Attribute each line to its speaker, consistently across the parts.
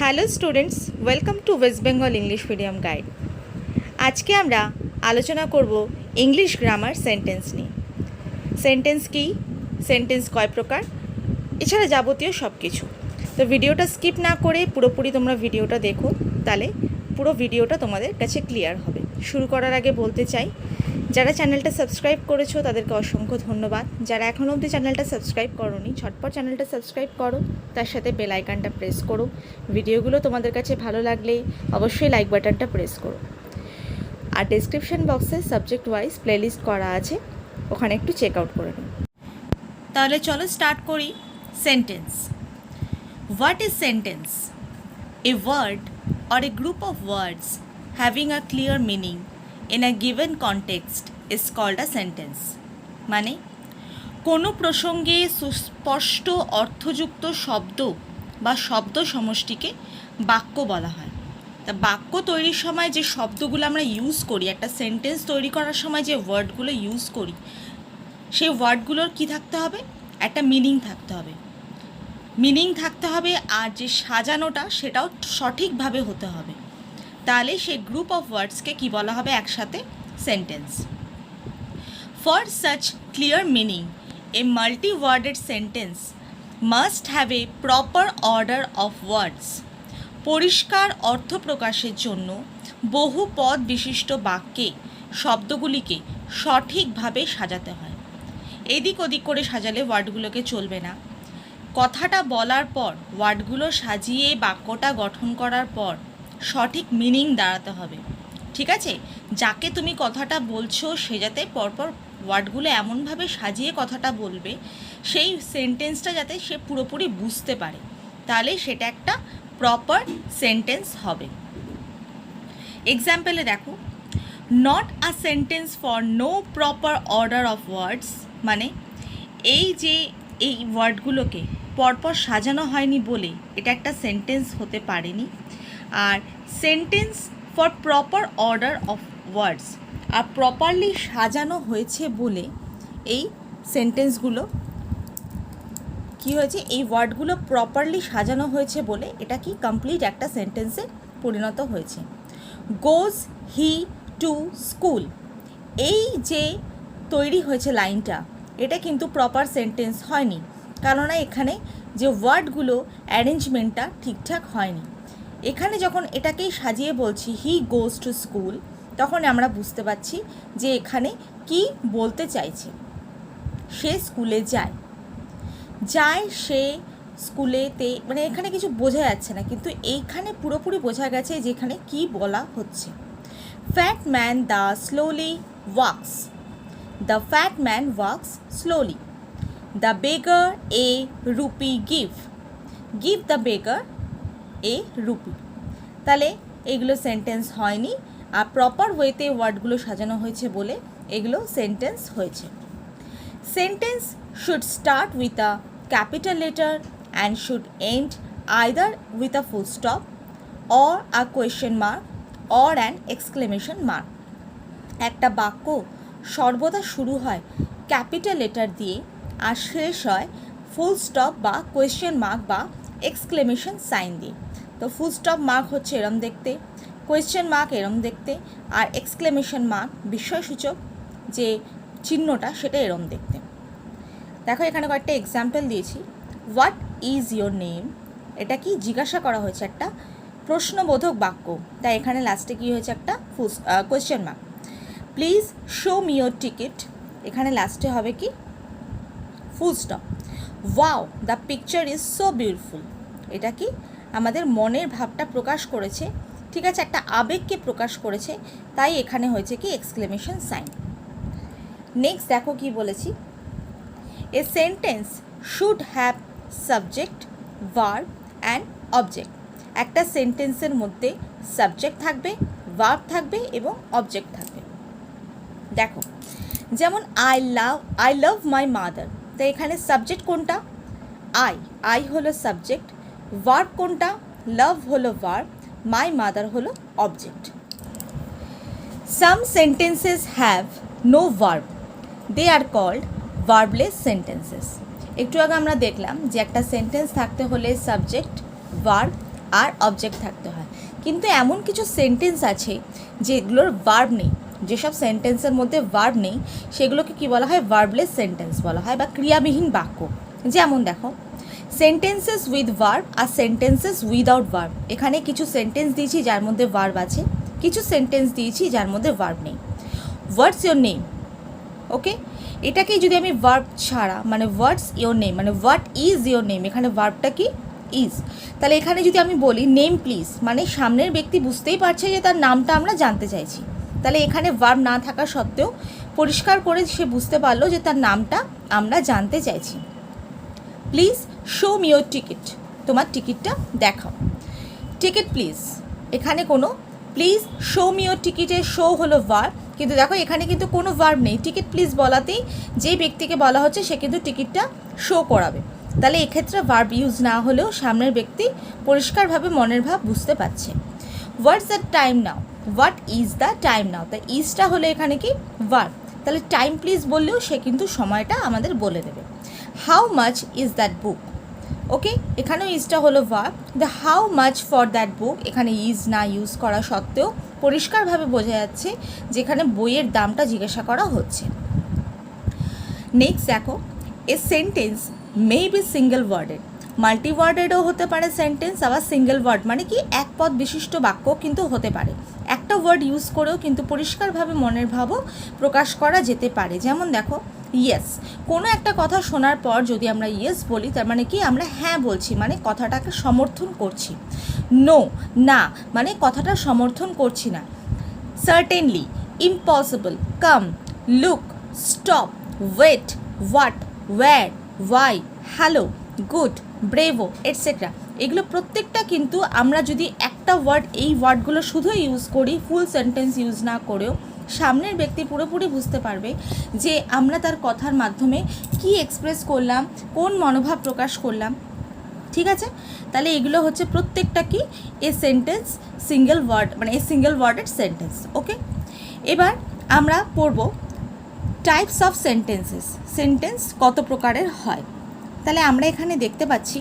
Speaker 1: Hello students, welcome to West Bengal English medium guide. আজকে আমরা আলোচনা করব ইংলিশ গ্রামার সেন্টেন্স নিয়ে। সেন্টেন্স কী, সেন্টেন্স কয় প্রকার, এছাড়া যাবতীয় সব কিছু। তো ভিডিওটা স্কিপ না করে পুরোপুরি তোমরা ভিডিওটা দেখো, তাহলে পুরো ভিডিওটা তোমাদের কাছে ক্লিয়ার হবে। শুরু করার আগে বলতে চাই, যারা চ্যানেলটা সাবস্ক্রাইব করেছো তাদেরকে অসংখ্য ধন্যবাদ। যারা এখনও অবধি চ্যানেলটা সাবস্ক্রাইব করোনি, ঝটপট চ্যানেলটা সাবস্ক্রাইব করো, তার সাথে বেল আইকনটা প্রেস করো। ভিডিওগুলো তোমাদের কাছে ভালো লাগলে অবশ্যই লাইক বাটনটা প্রেস করো। আর ডেসক্রিপশন বক্সে সাবজেক্ট ওয়াইজ প্লেলিস্ট করা আছে, ওখানে একটু চেক আউট করে নিন। তাহলে চলো স্টার্ট করি। Sentence. What is sentence? A word or a group of words having a clear meaning in a given context is called a sentence. মানে কোনো প্রসঙ্গে সুস্পষ্ট অর্থযুক্ত শব্দ বা শব্দ সমষ্টিকে বাক্য বলা হয়। তা বাক্য তৈরির সময় যে শব্দগুলো আমরা ইউজ করি, একটা সেন্টেন্স তৈরি করার সময় যে ওয়ার্ডগুলো ইউজ করি, সেই ওয়ার্ডগুলোর কী থাকতে হবে? একটা মিনিং থাকতে হবে। মিনিং থাকতে হবে, আর যে সাজানোটা সেটাও সঠিকভাবে হতে হবে। তাহলে সেই গ্রুপ অফ ওয়ার্ডসকে কি বলা হবে একসাথে? Sentence. For such clear meaning a multi worded sentence must have a proper order of words. পরিষ্কার অর্থ প্রকাশের জন্য বহু পদ বিশিষ্ট বাক্যে শব্দগুলিকে সঠিকভাবে সাজাতে হয়। এদিক ওদিক করে সাজালে ওয়ার্ডগুলোকে চলবে না। কথাটা বলার পর ওয়ার্ডগুলো সাজিয়ে বাক্যটা গঠন করার পর সঠিক মিনিং দাঁড়াতে হবে। ঠিক আছে? যাকে তুমি কথাটা বলছো সে যাতে পরপর ওয়ার্ডগুলো এমনভাবে সাজিয়ে কথাটা বলবে, সেই সেন্টেন্সটা যাতে সে পুরোপুরি বুঝতে পারে, তাহলে সেটা একটা প্রপার সেন্টেন্স হবে। এক্সাম্পলে দেখো, not a sentence for no proper order of words. মানে এই ওয়ার্ডগুলোকে পরপর সাজানো হয়নি বলে এটা একটা সেন্টেন্স হতে পারেনি। আর sentence for proper order of words, আর প্রপারলি সাজানো হয়েছে বলে এই সেন্টেন্সগুলো কি হয়েছে, এই ওয়ার্ডগুলো প্রপারলি সাজানো হয়েছে বলে এটা কি কমপ্লিট একটা সেন্টেন্সে পরিণত হয়েছে। গোজ হি টু স্কুল, এই যে তৈরি হয়েছে লাইনটা, এটা কিন্তু প্রপার সেন্টেন্স হয়নি, কেননা এখানে যে ওয়ার্ডগুলো অ্যারেঞ্জমেন্টটা ঠিকঠাক হয়নি। এখানে যখন এটাকেই সাজিয়ে বলছি হি গোজ টু স্কুল, তখন আমরা বুঝতে পারছি যে এখানে কি বলতে চাইছে। সে স্কুলে যায়, সে স্কুলেতে, মানে এখানে কিছু বোঝা যাচ্ছে না, কিন্তু এইখানে পুরোপুরি বোঝা গেছে যে এখানে কি বলা হচ্ছে। Fat man the slowly wax, the fat man wax slowly. The বেগার A rupee give, give the বেগার A rupee. তাহলে এগুলো সেন্টেন্স হয়নি, আর প্রপার ওয়েতে ওয়ার্ডগুলো সাজানো হয়েছে বলে এগুলো সেন্টেন্স হয়েছে। Sentence should start with a capital letter and should end either with a full stop or a question mark or an exclamation mark. একটা বাক্য সর্বদা শুরু হয় ক্যাপিটাল লেটার দিয়ে আর শেষ হয় ফুল স্টপ বা কোয়েশ্চেন মার্ক বা এক্সক্লেমেশন সাইন দিয়ে। তো ফুল স্টপ মার্ক হচ্ছে এরম দেখতে, কোয়েশ্চেন মার্ক এরম দেখতে, আর এক্সক্লেমেশন মার্ক বিস্ময়সূচক যে চিহ্নটা সেটা এরম দেখতে। দেখো এখানে কয়েকটা এক্সাম্পল দিয়েছি। হোয়াট ইজ ইয়োর নেম, এটা কি জিজ্ঞাসা করা হয়েছে, একটা প্রশ্নবোধক বাক্য, তাই এখানে লাস্টে কী হয়েছে, একটা question mark. Please show me your ticket, এখানে লাস্টে হবে কি full stop. Wow the picture is so beautiful, এটা কি আমাদের মনের ভাবটা প্রকাশ করেছে, ঠিক আছে, একটা আবেগকে প্রকাশ করেছে, তাই এখানে হয়েছে কি এক্সক্লেমেশন সাইন। নেক্সট দেখো কি বলেছি, a sentence should have subject, verb and object. একটা সেন্টেন্সের মধ্যে সাবজেক্ট থাকবে, ভার্ব থাকবে এবং অবজেক্ট থাকবে। দেখো যেমন আই লাভ মাই মাদার, তো এখানে সাবজেক্ট কোনটা? আই হলো সাবজেক্ট, ভার্ব কোনটা? লাভ হলো ভার্ব, মাই মাদার হলো object. Some sentences have no verb, they are called verbless sentences. একটু আগে আমরা দেখলাম যে একটা সেন্টেন্স থাকতে হলে সাবজেক্ট, ভার্ব আর অবজেক্ট থাকতে হয়। কিন্তু এমন কিছু সেন্টেন্স আছে যেগুলোর ভার্ব নেই, যেসব সেন্টেন্সের মধ্যে ভার্ব নেই সেগুলোকে কি বলা হয়, ভার্বলেস সেন্টেন্স বলা হয় বা ক্রিয়াবিহীন বাক্য। যেমন দেখো, সেন্টেন্সেস উইথ ভার্ব আর সেন্টেন্সেস উইদাউট ভার্ব। এখানে কিছু সেন্টেন্স দিয়েছি যার মধ্যে ভার্ব আছে, কিছু সেন্টেন্স দিয়েছি যার মধ্যে ভার্ব নেই। হোয়াটস ইয়োর নেম, ওকে, এটাকেই যদি আমি ভার্ব ছাড়া মানে হোয়াটস ইয়োর নেম মানে হোয়াট ইজ ইয়োর নেম, এখানে ভার্বটা কি ইজ, তাহলে এখানে যদি আমি বলি নেম প্লিজ মানে সামনের ব্যক্তি বুঝতেই পারছে যে তার নামটা আমরা জানতে চাইছি, তাহলে এখানে ভার্ব না থাকা সত্ত্বেও পরিষ্কার করে সে বুঝতে পারলো যে তার নামটা আমরা জানতে চাইছি। Please show me your ticket, তোমার টিকিটটা দেখাও। টিকিট প্লিজ, এখানে কোনো প্লিজ শো মি ইয়োর টিকিটের শো হলো ভার্ব, কিন্তু দেখো এখানে কিন্তু কোনো ভার্ব নেই। টিকিট প্লিজ বলাতেই যেই ব্যক্তিকে বলা হচ্ছে সে কিন্তু টিকিটটা শো করাবে, তাহলে এক্ষেত্রে ভার্ব ইউজ না হলেও সামনের ব্যক্তি পরিষ্কারভাবে মনের ভাব বুঝতে পারছে। What's the time now, what is the time now, তাই ইজটা হলো এখানে কি ভার্ব, তাহলে টাইম প্লিজ বললেও সে কিন্তু সময়টা আমাদের বলে দেবে। How much is that book, okay, এখানেও ইজটা হলো verb. The how much for that book, এখানে ইজ না ইউজ করা সত্ত্বেও পরিষ্কারভাবে বোঝা যাচ্ছে যেখানে বইয়ের দামটা জিজ্ঞাসা করা হচ্ছে। নেক্সট দেখো, a sentence may be single worded, multi ওয়ার্ডেডও হতে পারে সেন্টেন্স, আবার সিঙ্গেল ওয়ার্ড মানে কি এক পদ বিশিষ্ট বাক্য কিন্তু হতে পারে। একটা ওয়ার্ড ইউজ করেও কিন্তু পরিষ্কারভাবে মনের ভাবও প্রকাশ করা যেতে পারে। যেমন দেখো, ইয়েস, কোনো একটা কথা শোনার পর যদি আমরা ইয়েস বলি তার মানে কি আমরা হ্যাঁ বলছি, মানে কথাটাকে সমর্থন করছি। নো, না, মানে কথাটা সমর্থন করছি না। Certainly, impossible, come, look, stop, wait, what, where, why, hello, good, bravo, etcetera, এগুলো প্রত্যেকটা কিন্তু আমরা যদি একটা ওয়ার্ড এই ওয়ার্ডগুলো শুধু ইউজ করি, ফুল সেন্টেন্স ইউজ না করেও, সামনের ব্যক্তি পুরোপুরি বুঝতে পারবে যে আমরা তার কথার মাধ্যমে কি এক্সপ্রেস করলাম, কোন মনোভাব প্রকাশ করলাম। ঠিক আছে, তাহলে এগুলো হচ্ছে প্রত্যেকটা কি এ সেন্টেন্স সিঙ্গেল ওয়ার্ড মানে এ সিঙ্গেল ওয়ার্ডেড সেন্টেন্স। ওকে, এবার আমরা পড়ব টাইপস অফ সেন্টেন্সেস, সেন্টেন্স কত প্রকারের হয়। তাহলে আমরা এখানে দেখতে পাচ্ছি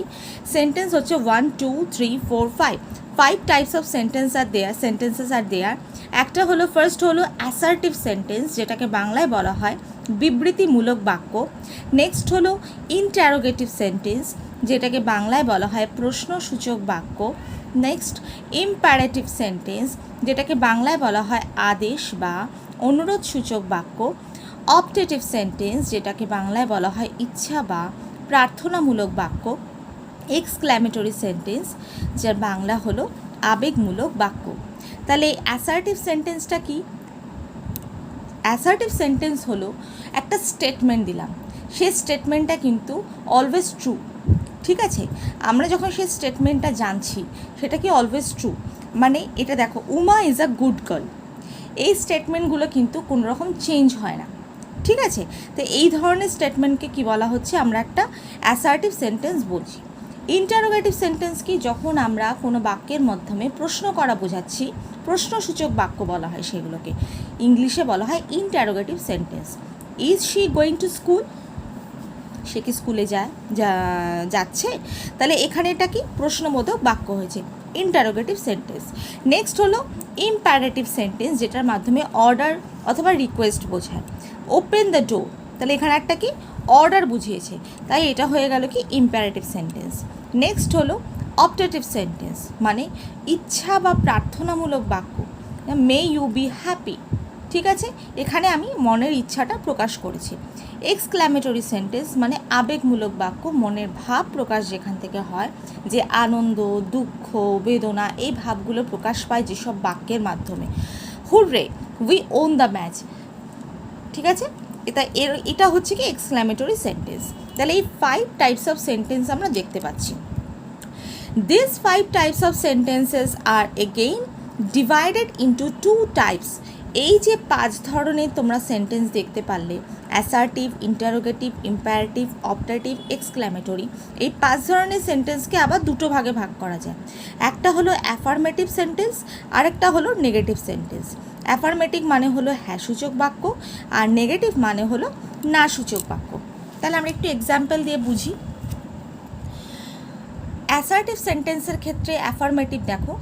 Speaker 1: সেন্টেন্স হচ্ছে 1 2 3 4 5 5 টাইপস অফ সেন্টেন্সেস আর দেয়ার। একটা হলো ফার্স্ট হলো অ্যাসার্টিভ সেন্টেন্স, যেটাকে বাংলায় বলা হয় বিবৃতিমূলক বাক্য। নেক্সট হলো ইন্টারোগেটিভ সেন্টেন্স, যেটাকে বাংলায় বলা হয় প্রশ্নসূচক বাক্য। নেক্সট ইম্পারেটিভ সেন্টেন্স, যেটাকে বাংলায় বলা হয় আদেশ বা অনুরোধসূচক বাক্য। অপটেটিভ সেন্টেন্স, যেটাকে বাংলায় বলা হয় ইচ্ছা বা প্রার্থনামূলক বাক্য। এক্সক্ল্যামেটরি সেন্টেন্স, যার বাংলা হলো আবেগমূলক বাক্য। তাহলে অ্যাসার্টিভ সেন্টেন্সটা কি? অ্যাসার্টিভ সেন্টেন্স হলো একটা স্টেটমেন্ট দিলাম, সেই স্টেটমেন্টটা কিন্তু অলওয়েজ ট্রু। ঠিক আছে, আমরা যখন সেই স্টেটমেন্টটা জানছি সেটা কি অলওয়েজ ট্রু, মানে এটা দেখো Uma is a good girl, এই স্টেটমেন্টগুলো কিন্তু কোনো রকম চেঞ্জ হয় না। ঠিক আছে, তো এই ধরনের স্টেটমেন্টকে কি বলা হচ্ছে, আমরা একটা অ্যাসার্টিভ সেন্টেন্স বলছি। ইন্টারোগেটিভ সেন্টেন্স কি, যখন আমরা কোনো বাক্যের মাধ্যমে প্রশ্ন করা বোঝাচ্ছি, প্রশ্নসূচক বাক্য বলা হয় সেগুলোকে, ইংলিশে বলা হয় interrogative sentence. Is she going to school, সে কি স্কুলে যাচ্ছে, তাহলে এখানে এটা কি প্রশ্নবোধক বাক্য হয়েছে, ইন্টারোগেটিভ সেন্টেন্স। নেক্সট হলো ইম্পারেটিভ সেন্টেন্স, যেটার মাধ্যমে অর্ডার অথবা রিকোয়েস্ট বোঝায়। ওপেন দ্য ডোর, তাহলে এখানে একটা কি অর্ডার বুঝিয়েছে, তাই এটা হয়ে গেল কি ইম্পারেটিভ সেন্টেন্স। নেক্সট হলো অপটেটিভ সেন্টেন্স, মানে ইচ্ছা বা প্রার্থনামূলক বাক্য। মে ইউ বি হ্যাপি, ঠিক আছে, এখানে আমি মনের ইচ্ছাটা প্রকাশ করেছি। এক্সক্ল্যামেটরি সেন্টেন্স, মানে আবেগমূলক বাক্য, মনের ভাব প্রকাশ যেখান থেকে হয়, যে আনন্দ, দুঃখ, বেদনা এই ভাবগুলো প্রকাশ পায় যেসব বাক্যের মাধ্যমে। Hurray, we won the match, ঠিক আছে, এটা হচ্ছে কি এক্সক্ল্যামেটরি সেন্টেন্স। তাহলে এই 5 টাইপস অফ সেন্টেন্স আমরা দেখতে পাচ্ছি। This 5 types of sentences are again divided into 2 types. এই যে 5 ধরনের তোমরা সেন্টেন্স দেখতে পারলে, assertive, interrogative, imperative, optative, exclamatory, এই 5 ধরনের সেন্টেন্সকে আবার 2 ভাগে ভাগ করা যায়। একটা হলো অ্যাফার্মেটিভ সেন্টেন্স, আর একটা হলো নেগেটিভ সেন্টেন্স। অ্যাফার্মেটিভ মানে হলো হ্যাঁ সূচক বাক্য, আর নেগেটিভ মানে হলো না সূচক বাক্য। তাহলে আমরা একটু এক্সাম্পল দিয়ে বুঝি। অ্যাসার্টিভ সেন্টেন্সের ক্ষেত্রে অ্যাফার্মেটিভ দেখো,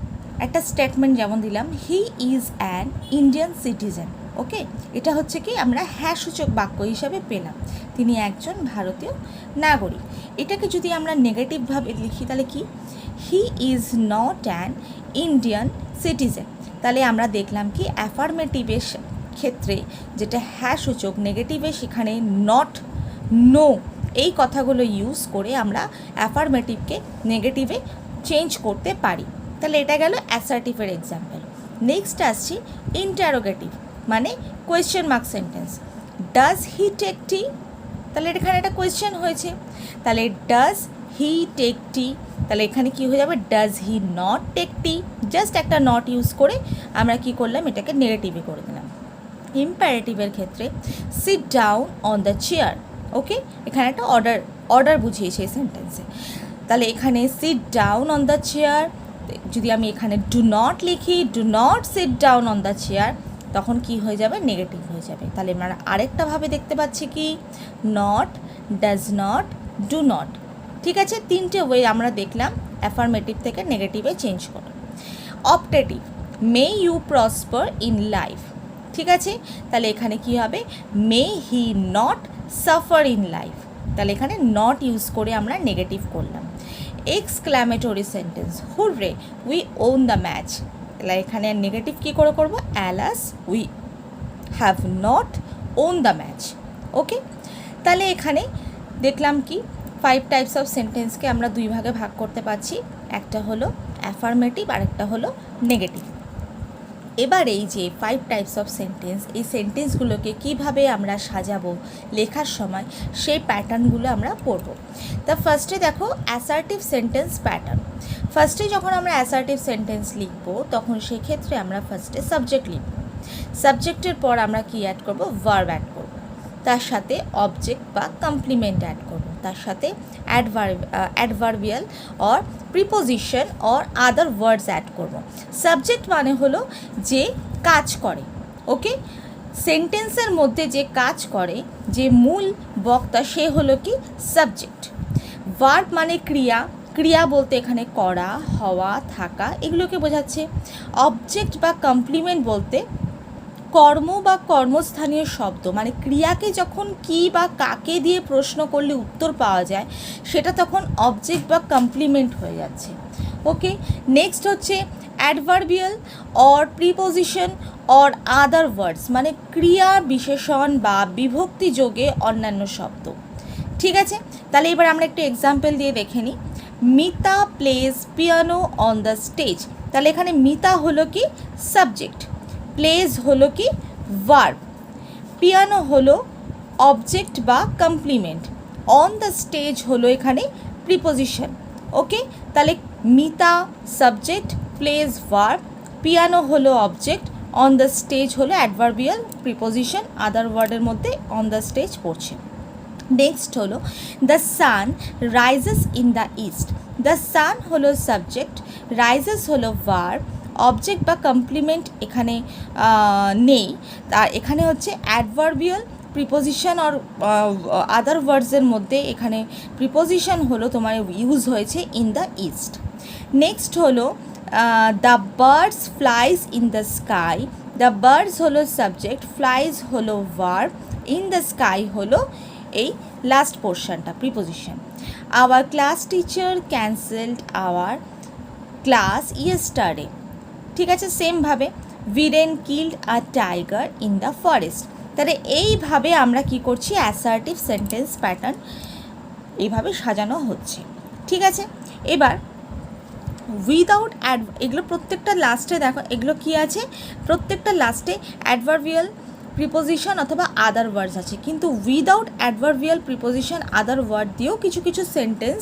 Speaker 1: একটা স্টেটমেন্ট যেমন দিলাম, he is an Indian citizen. Okay, এটা হচ্ছে কি আমরা হ্যাঁ সূচক বাক্য হিসাবে পেলাম, তিনি একজন ভারতীয় নাগরিক। এটাকে যদি আমরা নেগেটিভভাবে লিখি তাহলে কি, he is not an Indian citizen. তাহলে আমরা দেখলাম কি অ্যাফার্মেটিভের ক্ষেত্রে যেটা হ্যাঁ সূচক, নেগেটিভে সেখানে নট, নো এই কথাগুলো ইউজ করে আমরা অ্যাফার্মেটিভকে নেগেটিভে চেঞ্জ করতে পারি। তাহলে এটা গেল অ্যাসার্টিভের এক্সাম্পল। নেক্সট আসছি ইন্টারোগেটিভ, মানে question mark sentence. Does he take tea, তাহলে এখানে একটা কোয়েশ্চেন হয়েছে, তাহলে ডাজ হি টেক টি, তাহলে এখানে কি হয়ে যাবে, does he not take tea. Just একটা নট ইউজ করে আমরা কি করলাম, এটাকে নেগেটিভে করে দিলাম। ইম্পারেটিভের ক্ষেত্রে sit down on the chair. Okay, এখানে একটা অর্ডার বুঝিয়েছে এই সেন্টেন্সে। তাহলে এখানে sit down on the chair, যদি আমি এখানে ডু নট লিখি, do not sit down on the chair, তখন কি হয়ে যাবে, নেগেটিভ হয়ে যাবে। তাহলে আমরা আরেকটাভাবে দেখতে পাচ্ছি কি, not, does not, do not. ঠিক আছে, তিনটে ওয়ে আমরা দেখলাম অ্যাফার্মেটিভ থেকে নেগেটিভে চেঞ্জ করো। Optative, may you prosper in life. ঠিক আছে, তাহলে এখানে কি হবে, may he not suffer in life. তাহলে এখানে নট ইউজ করে আমরা নেগেটিভ করলাম। Exclamatory sentence, hurray we won the match. তাহলে এখানে নেগেটিভ কী করে করবো, alas we have not won the match. Okay, তাহলে এখানে দেখলাম কি 5 টাইপস অফ সেন্টেন্সকে আমরা 2 ভাগে ভাগ করতে পারছি, একটা হলো অ্যাফার্মেটিভ আর একটা হলো নেগেটিভ। এবার এই যে 5 টাইপস অফ সেন্টেন্স, এই সেন্টেন্সগুলোকে কিভাবে আমরা সাজাবো লেখার সময়, সেই প্যাটার্নগুলো আমরা পড়ব। তা ফার্স্টে দেখো অ্যাসার্টিভ সেন্টেন্স প্যাটার্ন। ফার্স্টে যখন আমরা অ্যাসার্টিভ সেন্টেন্স লিখব তখন সেক্ষেত্রে আমরা ফার্স্টে সাবজেক্ট লিখব, সাবজেক্টের পর আমরা কি অ্যাড করব, ভার্ব অ্যাড করব, তার সাথে অবজেক্ট বা কমপ্লিমেন্ট অ্যাড করব, তার সাথে adverbial or preposition or other words add করব। সাবজেক্ট মানে হলো যে কাজ করে, ওকে, সেন্টেন্সের মধ্যে যে কাজ করে, যে মূল বক্তা, সে হলো কি সাবজেক্ট। ভার্ব মানে ক্রিয়া, ক্রিয়া বলতে এখানে করা, হওয়া, থাকা, এগুলোকে বোঝাচ্ছে। অবজেক্ট বা কমপ্লিমেন্ট বলতে কর্ম বা কর্মস্থানীয় শব্দ, মানে ক্রিয়াকে যখন কি বা কাকে দিয়ে প্রশ্ন করলে উত্তর পাওয়া যায়, সেটা তখন অবজেক্ট বা কমপ্লিমেন্ট হয়ে যাচ্ছে। ওকে, নেক্সট হচ্ছে adverbial or preposition or other words, মানে ক্রিয়া বিশেষণ বা বিভক্তি যোগে অন্যান্য শব্দ। ঠিক আছে, তাহলে এবার আমরা একটু এক্সাম্পল দিয়ে দেখে নিই। Mita plays piano on the stage. তাহলে এখানে মিতা হলো কি সাবজেক্ট, প্লেজ হলো কি ভার্ব, পিয়ানো হলো অবজেক্ট বা কমপ্লিমেন্ট, অন দ্য স্টেজ হলো এখানে প্রিপোজিশন। ওকে, তাহলে Mita subject, plays verb, piano হলো অবজেক্ট, অন দ্য স্টেজ হলো অ্যাডভার্বিয়াল, প্রিপোজিশন আদার ওয়ার্ডের মধ্যে অন দ্য স্টেজ পড়ছে। নেক্সট হলো the sun rises in the east. The sun হলো সাবজেক্ট, রাইজেস হলো ভার্ব, অবজেক্ট বা কমপ্লিমেন্ট এখানে নেই, তার এখানে হচ্ছে অ্যাডভার্বিয়াল, প্রিপোজিশন আর আদার ওয়ার্ডসের মধ্যে এখানে প্রিপোজিশন হলো তোমার ইউজ হয়েছে ইন দ্য ইস্ট। নেক্সট হলো the birds flies in the sky. The birds হলো সাবজেক্ট, ফ্লাইজ হলো ভার্ব, ইন দ্য স্কাই হলো এই লাস্ট পোর্শনটা preposition. Our class teacher cancelled our class yesterday. ঠিক আছে, সেমভাবে Viren killed a tiger in the forest. তাহলে এইভাবে আমরা কি করছি, অ্যাসার্টিভ সেন্টেন্স প্যাটার্ন এইভাবে সাজানো হচ্ছে। ঠিক আছে, এবার উইদাউট এগুলো প্রত্যেকটা লাস্টে দেখো, এগুলো কি আছে, প্রত্যেকটা লাস্টে অ্যাডভার্বিয়াল, প্রিপোজিশন অথবা আদার ওয়ার্ডস আছে, কিন্তু without adverbial, preposition, other word দিয়েও কিছু কিছু সেন্টেন্স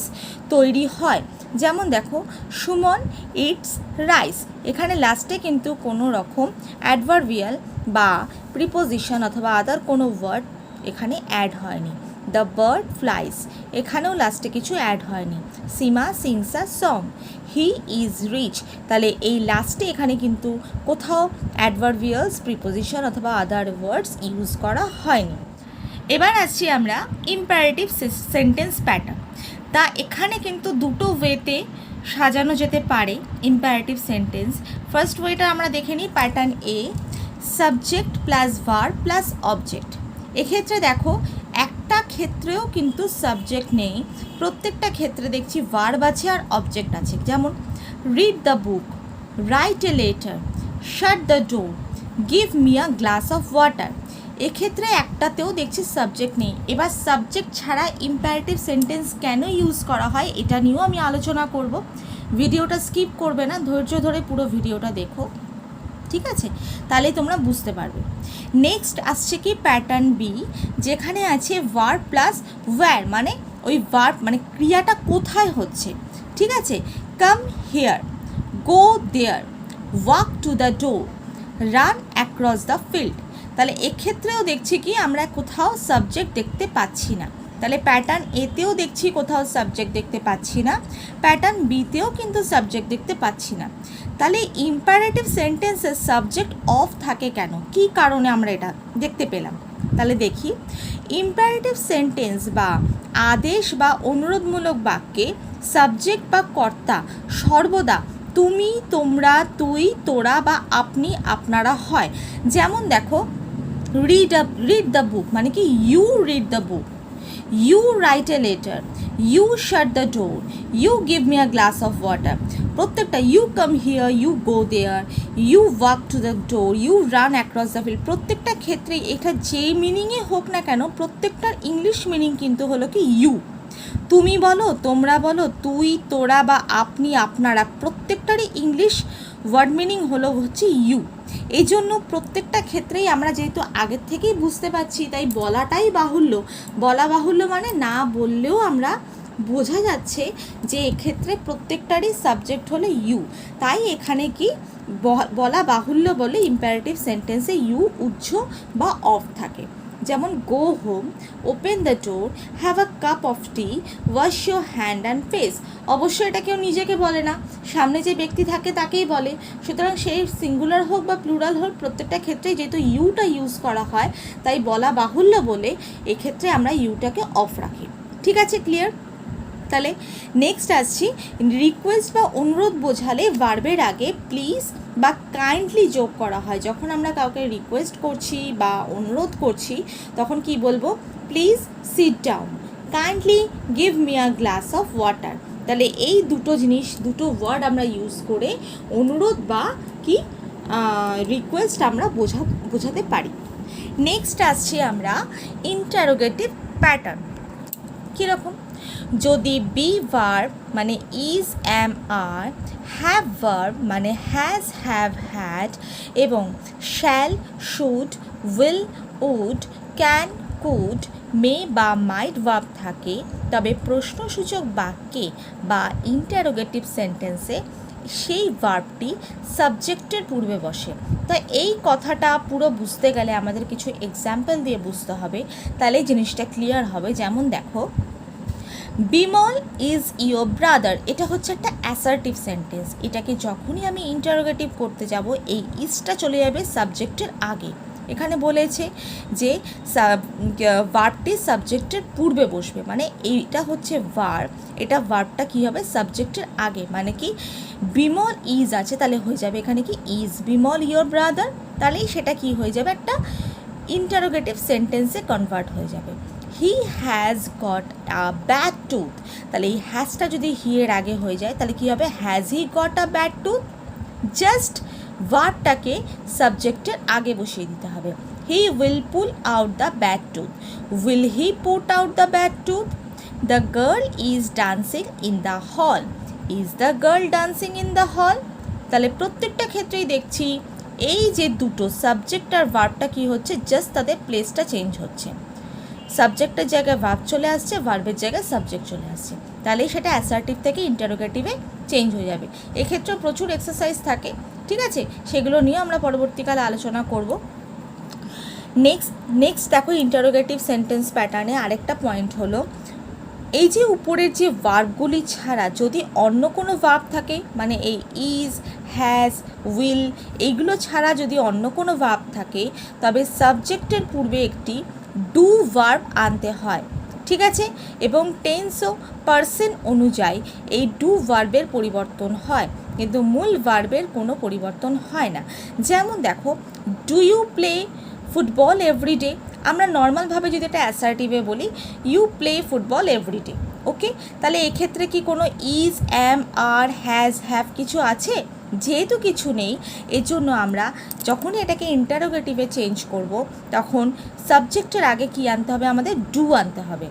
Speaker 1: তৈরি হয়। যেমন দেখো, সুমন ইটস রাইস, এখানে লাস্টে কিন্তু কোনো রকম অ্যাডভার্বিয়াল বা প্রিপোজিশন অথবা আদার কোনো ওয়ার্ড এখানে অ্যাড হয়নি। দ্য বার্ড ফ্লাইস, এখানেও লাস্টে কিছু অ্যাড হয়নি। Seema sings a song, he is rich, তাহলে এই লাস্টে এখানে কিন্তু কোথাও অ্যাডভার্বিয়ালস, প্রিপোজিশন অথবা আদার ওয়ার্ডস ইউজ করা হয়নি। এবার আসছি আমরা ইম্পারেটিভ সেন্টেন্স প্যাটার্ন। তা এখানে কিন্তু দুটো ওয়েতে সাজানো যেতে পারে ইম্পারেটিভ সেন্টেন্স। ফার্স্ট ওয়েটা আমরা দেখে নিই, প্যাটার্ন এ, subject plus verb plus object. এক্ষেত্রে দেখো একটা ক্ষেত্রেও কিন্তু সাবজেক্ট নেই, প্রত্যেকটা ক্ষেত্রে দেখছি ভার্ব আছে আর অবজেক্ট আছে। যেমন read the book, right a letter, shut the door, give me a glass of water. এক্ষেত্রে একটাতেও দেখছি সাবজেক্ট নেই। এবার সাবজেক্ট ছাড়া ইম্পারেটিভ সেন্টেন্স কেন ইউজ করা হয় এটা নিয়েও আমি আলোচনা করব। ভিডিওটা স্কিপ করবে না, ধৈর্য ধরে পুরো ভিডিওটা দেখো, ঠিক আছে? তাহলে তোমরা বুঝতে পারবে। নেক্সট আসছে কি প্যাটার্ন বি, যেখানে আছে ভার্ব প্লাস ওয়্যার, মানে ওই ভার্ব মানে ক্রিয়াটা কোথায় হচ্ছে, ঠিক আছে? Come here, go there, walk to the door, run across the field. তাহলে এক্ষেত্রেও দেখছি কি আমরা কোথাও সাবজেক্ট দেখতে পাচ্ছি না। তাহলে প্যাটার্ন এতেও দেখছি কোথাও সাবজেক্ট দেখতে পাচ্ছি না, প্যাটার্ন বিতেও কিন্তু সাবজেক্ট দেখতে পাচ্ছি না। তাহলে ইম্পারেটিভ সেন্টেন্সের সাবজেক্ট অফ থাকে কেন, কী কারণে আমরা এটা দেখতে পেলাম? তাহলে দেখি, ইম্পারেটিভ সেন্টেন্স বা আদেশ বা অনুরোধমূলক বাক্যে সাবজেক্ট বা কর্তা সর্বদা তুমি, তোমরা, তুই, তোরা বা আপনি, আপনারা হয়। যেমন দেখো, রিড দ্য বুক মানে কি you read the book, you write a letter, you shut the door, you give me a glass of water. প্রত্যেকটা you come here, you go there, you walk to the door, you run across the field. প্রত্যেকটা ক্ষেত্রে এটা যে মিনিংয়ে হোক না কেন, প্রত্যেকটার English meaning কিন্তু হলো কি ইউ। তুমি বলো, তোমরা বলো, তুই, তোরা বা আপনি, আপনারা, প্রত্যেকটারই ইংলিশ ওয়ার্ড মিনিং হচ্ছে ইউ। এই জন্য প্রত্যেকটা ক্ষেত্রেই আমরা যেহেতু আগের থেকেই বুঝতে পারছি, তাই বলাটাই বাহুল্য। বলা বাহুল্য মানে না বললেও আমরা বোঝা যাচ্ছে যে এক্ষেত্রে প্রত্যেকটারই সাবজেক্ট হলো ইউ। তাই এখানে কি বলা বাহুল্য বলে ইম্পারেটিভ সেন্টেন্সে ইউ উজ্জ বা অফ থাকে। যেমন go home, open the door, have a cup of T, wash your hand and face. অবশ্যই এটা কেউ নিজেকে বলে না, সামনে যে ব্যক্তি থাকে তাকেই বলে। সুতরাং সেই সিঙ্গুলার হোক বা প্লুরাল হোক, প্রত্যেকটা ক্ষেত্রেই যেহেতু ইউটা ইউজ করা হয়, তাই বলা বাহুল্য বলে এক্ষেত্রে আমরা ইউটাকে অফ রাখি। ঠিক আছে, ক্লিয়ার? তাহলে নেক্সট আসছি, রিকোয়েস্ট বা অনুরোধ বোঝালে ভার্বের আগে প্লিজ বা কাইন্ডলি যোগ করা হয়। যখন আমরা কাউকে রিকোয়েস্ট করছি বা অনুরোধ করছি, তখন কি বলবো? Please sit down, kindly give me a glass of water. তাহলে এই দুটো জিনিস, দুটো ওয়ার্ড আমরা ইউজ করে অনুরোধ বা কি রিকোয়েস্ট আমরা বোঝাতে পারি। নেক্সট আসছি আমরা ইন্টারোগেটিভ প্যাটার্ন। কীরকম? যদি বি ভার্ব মানে is, am, are, have verb মানে হ্যাজ, হ্যাভ, হ্যাড এবং shall, should, will, would, can, could, may বা মাইট ভার্ব থাকে, তবে প্রশ্নসূচক বাক্যে বা ইন্টারোগেটিভ সেন্টেন্সে সেই ভার্বটি সাবজেক্টের পূর্বে বসে। তাই এই কথাটা পুরো বুঝতে গেলে আমাদের কিছু এক্সাম্পল দিয়ে বুঝতে হবে, তাহলে জিনিসটা ক্লিয়ার হবে। যেমন দেখো, বিমল ইজ ইয়োর ব্রাদার, এটা হচ্ছে একটা অ্যাসার্টিভ সেন্টেন্স। এটাকে যখনই আমি ইন্টারোগেটিভ করতে যাব, এই ইজটা চলে যাবে সাবজেক্টের আগে। এখানে বলেছে যে ভার্বটি সাবজেক্টের পূর্বে বসবে, মানে এইটা হচ্ছে ভার্ব, এটা ভার্বটা কী হবে? সাবজেক্টের আগে। মানে কি বিমল ইজ আছে, তাহলে হয়ে যাবে এখানে কি ইজ বিমল ইয়োর ব্রাদার, তাহলেই সেটা কি হয়ে যাবে? একটা ইন্টারোগেটিভ সেন্টেন্সে কনভার্ট হয়ে যাবে। He has got a bad tooth, তাহলে এই হ্যাজটা যদি হি এর আগে হয়ে যায়, তাহলে কী হবে? Has he got a bad tooth. Just ভার্বটাকে সাবজেক্টের আগে বসিয়ে দিতে হবে। He will pull out the bad tooth, will he put out the bad tooth. The girl is dancing in the hall, is the girl dancing in the hall. তাহলে প্রত্যেকটা ক্ষেত্রেই দেখছি এই যে দুটো সাবজেক্ট আর ভার্বটা কী হচ্ছে? জাস্ট তাদের প্লেসটা চেঞ্জ হচ্ছে। সাবজেক্টের জায়গায় ভার্ব চলে আসছে, ভার্বের জায়গায় সাবজেক্ট চলে আসছে, তাহলে সেটা অ্যাসার্টিভ থেকে ইন্টারোগেটিভে চেঞ্জ হয়ে যাবে। এক্ষেত্রেও প্রচুর এক্সারসাইজ থাকে, ঠিক আছে? সেগুলো নিয়ে আমরা পরবর্তীকালে আলোচনা করব। নেক্সট দেখো, ইন্টারোগেটিভ সেন্টেন্স প্যাটার্নে আরেকটা পয়েন্ট হলো, এই যে উপরের যে ভার্বগুলি ছাড়া যদি অন্য কোনো ভার্ব থাকে, মানে এই ইজ, হ্যাজ, উইল এইগুলো ছাড়া যদি অন্য কোনো ভার্ব থাকে, তবে সাবজেক্টের পূর্বে একটি ডু ভার্ব আনতে হয়। ঠিক আছে, এবং টেন্স ও পার্সন অনুযায়ী এই ডু ভার্বের পরিবর্তন হয়, কিন্তু মূল ভার্বের কোনো পরিবর্তন হয় না। যেমন দেখো, do you play football every day, আমরা নর্মালভাবে যদি এটা অ্যাসার্টিভে বলি you play football every day, okay. তাহলে এক্ষেত্রে কি কোনো is, am, are, has, have কিছু আছে? যেহেতু কিছু নেই, এর জন্য আমরা যখনই এটাকে ইন্টারোগেটিভে চেঞ্জ করব তখন সাবজেক্টের আগে কি আনতে হবে? আমাদের ডু আনতে হবে।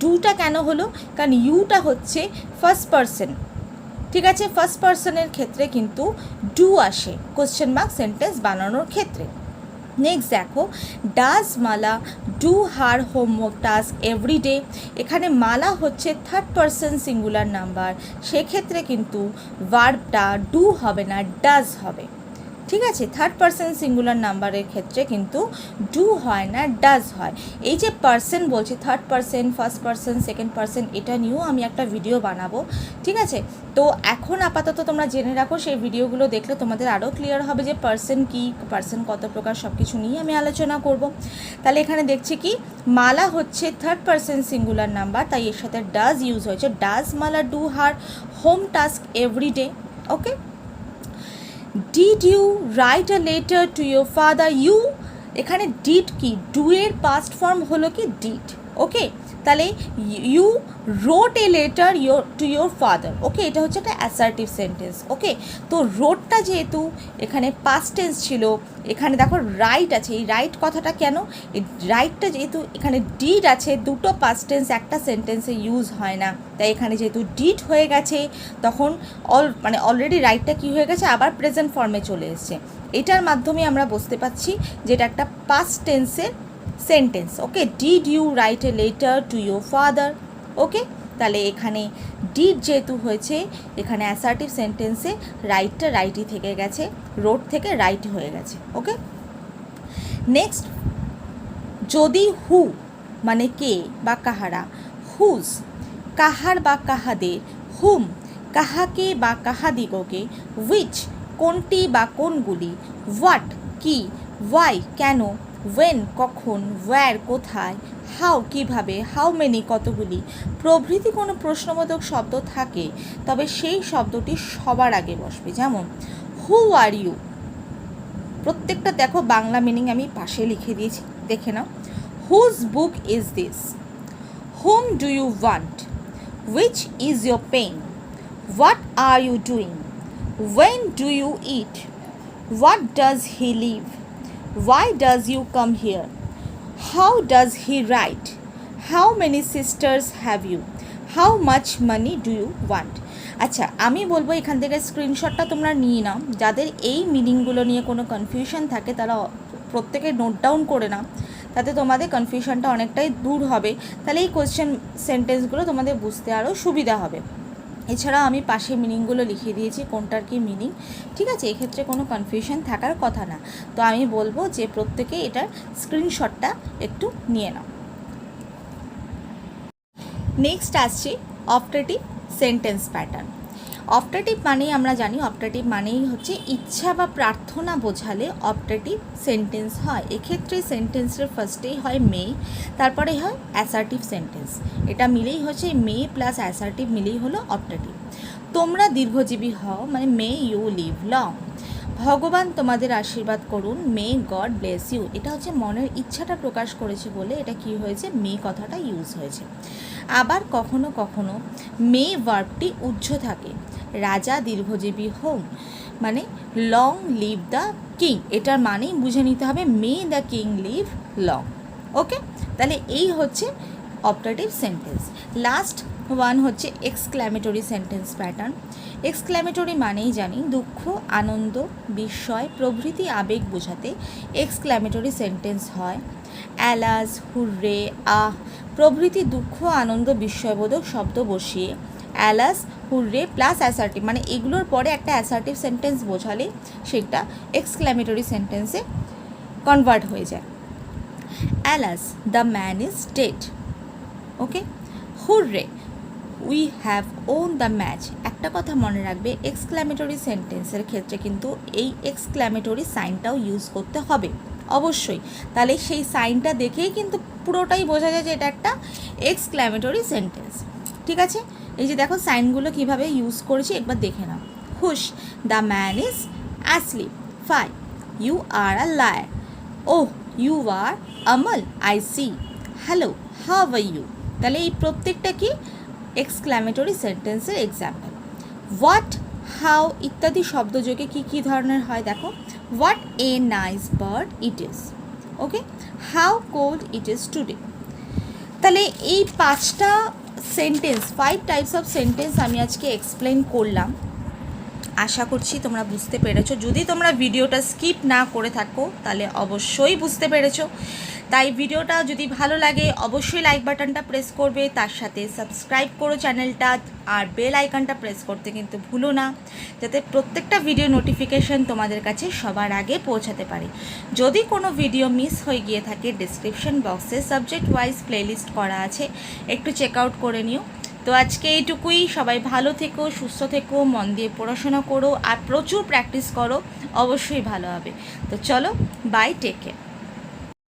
Speaker 1: ডুটা কেন হলো? কারণ ইউটা হচ্ছে ফার্স্ট পারসন, ঠিক আছে। ফার্স্ট পারসনের ক্ষেত্রে কিন্তু ডু আসে কোশ্চেন মার্ক সেন্টেন্স বানানোর ক্ষেত্রে। নেক্সট দেখো, does Mala do her homework task every day, এখানে মালা হচ্ছে থার্ড পারসন সিঙ্গুলার নাম্বার, সেক্ষেত্রে কিন্তু ভার্বটা ডু হবে না, ডাজ হবে, ঠিক আছে। থার্ড পারসন সিঙ্গুলার নাম্বারের ক্ষেত্রে কিন্তু ডু হয় না, ডাজ হয়। এই যে পারসন বলছি, third person, first person, second person, এটা নিয়েও আমি একটা ভিডিও বানাবো, ঠিক আছে। তো এখন আপাতত তোমরা জেনে রাখো, সেই ভিডিওগুলো দেখলে তোমাদের আরও ক্লিয়ার হবে যে পারসন কী, পারসন কত প্রকার, সব কিছু নিয়ে আমি আলোচনা করব। তাহলে এখানে দেখছি কি, মালা হচ্ছে থার্ড পারসন সিঙ্গুলার নাম্বার, তাই এর সাথে ডাজ ইউজ হয়েছে। Does Mala do her home task everyday, okay. Did you write a letter to your father, you এখানে ডিড কি, ডু এর পাস্ট ফর্ম হলো কি ডিড, ওকে। তাহলে you wrote a letter to your father, okay, এটা হচ্ছে একটা অ্যাসার্টিভ সেন্টেন্স, ওকে। তো রোটটা যেহেতু এখানে পাস্ট টেন্স ছিল, এখানে দেখো রাইট আছে, এই রাইট কথাটা কেন, এই রাইটটা যেহেতু এখানে ডিড আছে, দুটো পাস্ট টেন্স একটা সেন্টেন্সে ইউজ হয় না, তাই এখানে যেহেতু ডিড হয়ে গেছে তখন অলরেডি রাইটটা কী হয়ে গেছে, আবার প্রেজেন্ট ফর্মে চলে এসছে। এটার মাধ্যমে আমরা বুঝতে পারছি যেটা একটা পাস্ট টেন্সের sentence, okay. Did you write a letter to your father, okay. তাহলে এখানে ডিড যেহেতু হয়েছে, এখানে অ্যাসার্টিভ সেন্টেন্সে রাইটটা রাইটই থেকে গেছে, রোড থেকে রাইট হয়ে গেছে, ওকে। নেক্সট, যদি হু মানে কে বা কাহারা, হুজ কাহার বা কাহাদের, হুম কাহাকে বা কাহাদিগকে, উইচ কোনটি বা কোনগুলি, হোয়াট কি, ওয়াই কেন, ওয়েন কখন, ওয়্যার কোথায়, হাউ কীভাবে, হাউ মেনি কতগুলি প্রভৃতি কোনো প্রশ্নবোধক শব্দ থাকে, তবে সেই শব্দটি সবার আগে বসবে। যেমন হু আর ইউ, প্রত্যেকটা দেখো বাংলা মিনিং আমি পাশে লিখে দিয়েছি, দেখে নাও। Whose book is this, whom do you want, which is your pen, what are you doing, when do you eat, what does he live, why does you come here, how does he write, how many sisters have you, how much money do you want। আচ্ছা, আমি বলবো এখান থেকে স্ক্রিনশটটা তোমরা নিয়ে নাও, যাদের এই মিনিংগুলো নিয়ে কোনো কনফিউশন থাকে তারা প্রত্যেকে নোট ডাউন করে নাও, তাতে তোমাদের কনফিউশনটা অনেকটাই দূর হবে, তাহলে এই কোয়েশ্চেন সেন্টেন্সগুলো তোমাদের বুঝতে আরও সুবিধা হবে। এছাড়াও আমি পাশে মিনিংগুলো লিখে দিয়েছি কোনটার কি মিনিং, ঠিক আছে, এক্ষেত্রে কোনো কনফিউশন থাকার কথা না। তো আমি বলবো যে প্রত্যেকে এটার স্ক্রিনশটটা একটু নিয়ে নাও। নেক্সট আসছে অপটেটিভ সেন্টেন্স প্যাটার্ন। অপটেটিভ মানেই আমরা জানি, অপটেটিভ মানেই হচ্ছে ইচ্ছা বা প্রার্থনা বোঝালে অপটেটিভ সেন্টেন্স হয়। এক্ষেত্রে সেন্টেন্সের ফার্স্টেই হয় মে, তারপরে হয় অ্যাসার্টিভ সেন্টেন্স, এটা মিলেই হচ্ছে মে প্লাস অ্যাসার্টিভ মিলেই হলো অপটেটিভ। তোমরা দীর্ঘজীবী হও মানে মে ইউ লিভ লং, ভগবান তোমাদের আশীর্বাদ করুন, মে গড ব্লেস ইউ, এটা হচ্ছে মনের ইচ্ছাটা প্রকাশ করেছে বলে এটা কি হয়েছে, মে কথাটা ইউজ হয়েছে। আবার কখনো কখনো মে ভার্বটি উহ্য থাকে, রাজা দীর্ঘজীবী হোন মানে লং লিভ দ্য কিং, এটার মানেই বুঝে নিতে হবে মে দ্য কিং লিভ লং, ওকে। তাহলে এই হচ্ছে অপটেটিভ সেন্টেন্স। লাস্ট ওয়ান হচ্ছে এক্সক্ল্যামেটরি সেন্টেন্স প্যাটার্ন। এক্সক্ল্যামেটরি মানেই জানি দুঃখ, আনন্দ, বিস্ময় প্রভৃতি আবেগ বোঝাতে এক্সক্ল্যামেটরি সেন্টেন্স হয়। অ্যালাস, হুররে, আহ প্রভৃতি দুঃখ, আনন্দ, বিস্ময়বোধক শব্দ বসিয়ে অ্যালাস, হুররে প্লাস অ্যাসার্টিভ মানে এগুলোর পরে একটা অ্যাসার্টিভ সেন্টেন্স বোঝালে সেটা এক্সক্ল্যামেটরি সেন্টেন্সে কনভার্ট হয়ে যায়। Alas the man is dead, okay. Hurray we have won the match, একটা কথা মনে রাখবে এক্সক্ল্যামেটরি সেন্টেন্সের ক্ষেত্রে কিন্তু এই এক্সক্ল্যামেটরি সাইনটাও ইউজ করতে হবে অবশ্যই, তাহলে সেই সাইনটা দেখেই কিন্তু পুরোটাই বোঝা যায় যে এটা একটা এক্সক্ল্যামেটরি সেন্টেন্স। ঠিক আছে, এই যে দেখো সাইনগুলো কিভাবে ইউজ করেছি একবার দেখে নাও। Hush, the man is asleep. Fie, you are a liar. Oh, you are ill, I see. Hello, how are you. তাহলে এই প্রত্যেকটা কি এক্সক্ল্যামেটরি সেন্টেন্সের এক্সাম্পল। হোয়াট, হাউ ইত্যাদি শব্দযোগে কী কী ধরনের হয় দেখো। What a nice bird it is. Okay, how cold it is today. তাহলে এই 5টা সেন্টেন্স, 5 টাইপস অফ সেন্টেন্স আমি আজকে এক্সপ্লেন করলাম। আশা করছি তোমরা বুঝতে পেরেছো। যদি তোমরা ভিডিওটা স্কিপ না করে থাকো তাহলে অবশ্যই বুঝতে পেরেছো। তাই ভিডিওটা যদি ভালো লাগে অবশ্যই লাইক বাটনটা প্রেস করবে, তার সাথে সাবস্ক্রাইব করো চ্যানেলটা, আর বেল আইকনটা প্রেস করতে কিন্তু ভুলো না, যাতে প্রত্যেকটা ভিডিও নোটিফিকেশান তোমাদের কাছে সবার আগে পৌঁছাতে পারে। যদি কোনো ভিডিও মিস হয়ে গিয়ে থাকে ডেসক্রিপশন বক্সে সাবজেক্ট ওয়াইজ প্লেলিস্ট করা আছে, একটু চেক আউট করে নিও। তো আজকে এইটুকুই। সবাই ভালো থেকো, সুস্থ থেকো, মন দিয়ে পড়াশোনা করো আর প্রচুর প্র্যাকটিস করো, অবশ্যই ভালো হবে। তো চলো, বাই, টেক কেয়ার।